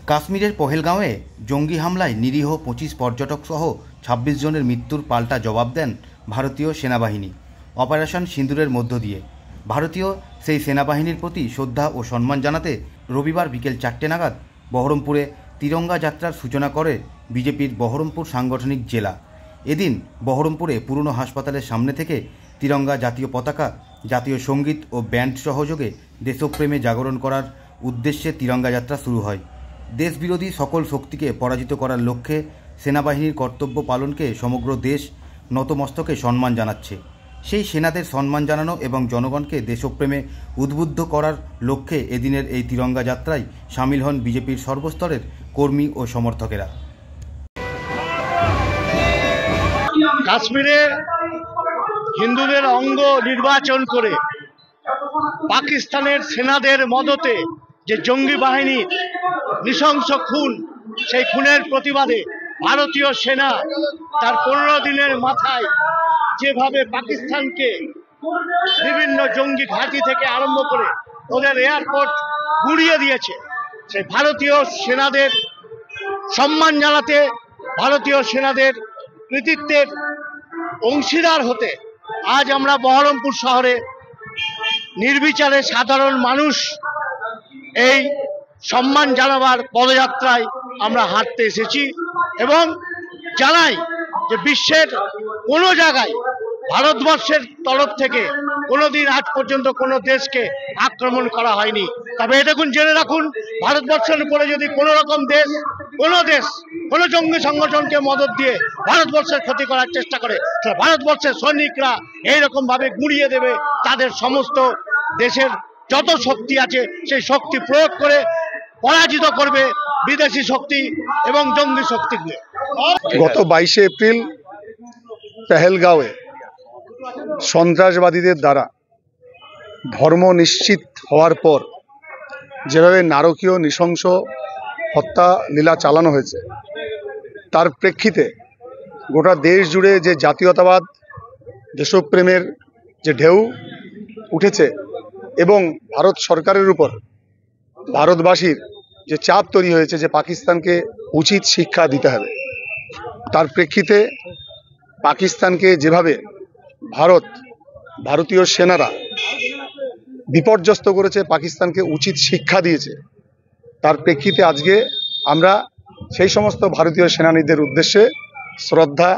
কাশ্মীরের পহেলগাঁওয়ে জঙ্গি হামলায় নিরীহ ২৫ পর্যটক সহ ২৬ জনের মৃত্যুর পাল্টা জবাব দেন ভারতীয় সেনাবাহিনী। অপারেশন সিঁদুরের মধ্য দিয়ে ভারতীয় সেই সেনাবাহিনীর প্রতি শ্রদ্ধা ও সম্মান জানাতে রবিবার বিকেল ৪টে নাগাদ বহরমপুরে তিরঙ্গা যাত্রার সূচনা করে বিজেপির বহরমপুর সাংগঠনিক জেলা। এদিন বহরমপুরে পুরনো হাসপাতালের সামনে থেকে তিরঙ্গা জাতীয় পতাকা, জাতীয় সঙ্গীত ও ব্যান্ড সহযোগে দেশপ্রেমে জাগরণ করার উদ্দেশ্যে তিরঙ্গা যাত্রা শুরু হয়। দেশবিরোধী সকল শক্তিকে পরাজিত করার লক্ষ্যে সেনাবাহিনীর কর্তব্য পালনকে সমগ্র দেশ নতমস্তকে সম্মান জানাচ্ছে। সেই সেনাদের সম্মান জানানো এবং জনগণকে দেশপ্রেমে উদ্বুদ্ধ করার লক্ষ্যে এদিনের এই তিরঙ্গা যাত্রায় সামিল হন বিজেপির সর্বস্তরের কর্মী ও সমর্থকেরা। কাশ্মীরে হিন্দুদের অঙ্গ নির্বাচন করে পাকিস্তানের সেনাদের মদতে যে জঙ্গি বাহিনীর নৃশংস খুন, সেই খুনের প্রতিবাদে ভারতীয় সেনা তার ১৫ দিনের মাথায় যেভাবে পাকিস্তানকে বিভিন্ন জঙ্গি ঘাঁটি থেকে আরম্ভ করে ওদের এয়ারপোর্ট গুঁড়িয়ে দিয়েছে, সেই ভারতীয় সেনাদের সম্মান জানাতে, ভারতীয় সেনাদের কৃতিত্বের অংশীদার হতে আজ আমরা বহরমপুর শহরে নির্বিচারে সাধারণ মানুষ এই সম্মান জানাবার পদযাত্রায় আমরা হাঁটতে এসেছি এবং জানাই যে বিশ্বের কোনো জায়গায় ভারতবর্ষের তরফ থেকে কোনোদিন আজ পর্যন্ত কোনো দেশকে আক্রমণ করা হয়নি। তবে দেখুন, জেনে রাখুন, ভারতবর্ষের উপরে যদি কোনো রকম দেশ কোনো জঙ্গি সংগঠনকে মদত দিয়ে ভারতবর্ষের ক্ষতি করার চেষ্টা করে, তাহলে ভারতবর্ষের সৈনিকরা এইরকম ভাবে গুঁড়িয়ে দেবে। তাদের সমস্ত দেশের যত শক্তি আছে সেই শক্তি প্রয়োগ করে পরাজিত করবে বিদেশি শক্তি এবং জঙ্গি শক্তিকে। গত ২২শে এপ্রিল পেহেলগাঁওয়ে সন্ত্রাসবাদীদের দ্বারা ধর্ম নিশ্চিত হওয়ার পর যেভাবে নারকীয় নৃশংস হত্যা লীলা চালানো হয়েছে, তার প্রেক্ষিতে গোটা দেশ জুড়ে যে জাতীয়তাবাদ, দেশপ্রেমের যে ঢেউ উঠেছে এবং ভারত সরকারের উপর ভারতবাসীর যে চাপ তৈরি হয়েছে যে পাকিস্তানকে উচিত শিক্ষা দিতে হবে, তার প্রেক্ষিতে পাকিস্তানকে যেভাবে ভারতীয় সেনারা বিপর্যস্ত করেছে, পাকিস্তানকে উচিত শিক্ষা দিয়েছে, তার প্রেক্ষিতে আজকে আমরা সেই সমস্ত ভারতীয় সেনানীদের উদ্দেশ্যে শ্রদ্ধা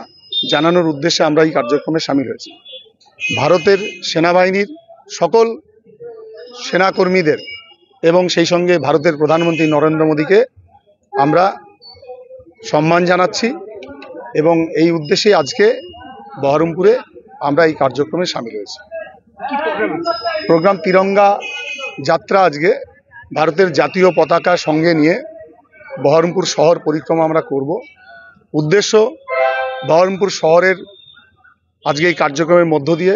জানানোর উদ্দেশ্যে আমরা এই কার্যক্রমে সামিল হয়েছি। ভারতের সেনাবাহিনীর সকল সেনাকর্মীদের এবং সেই সঙ্গে ভারতের প্রধানমন্ত্রী নরেন্দ্র মোদীকে আমরা সম্মান জানাচ্ছি এবং এই উদ্দেশ্যে আজকে বহরমপুরে আমরা এই কার্যক্রমে সামিল হয়েছি। প্রোগ্রাম তিরঙ্গা যাত্রা আজকে ভারতের জাতীয় পতাকা সঙ্গে নিয়ে বহরমপুর শহর পরিক্রমা আমরা করব। উদ্দেশ্য বহরমপুর শহরের আজকে এই কার্যক্রমের মধ্য দিয়ে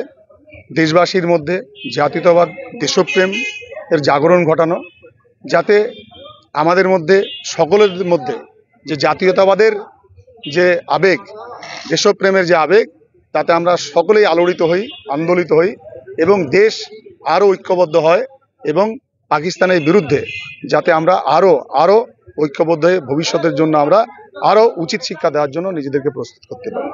দেশবাসীর মধ্যে জাতীয়তাবাদ, দেশপ্রেম এর জাগরণ ঘটানো, যাতে আমাদের মধ্যে সকলের মধ্যে যে জাতীয়তাবাদের যে আবেগ, দেশপ্রেমের যে আবেগ, তাতে আমরা সকলেই আলোড়িত হই, আন্দোলিত হই এবং দেশ আরও ঐক্যবদ্ধ হয় এবং পাকিস্তানের বিরুদ্ধে যাতে আমরা আরও ঐক্যবদ্ধ হয়ে ভবিষ্যতের জন্য আমরা আরও উচিত শিক্ষা দেওয়ার জন্য নিজেদেরকে প্রস্তুত করতে পারি।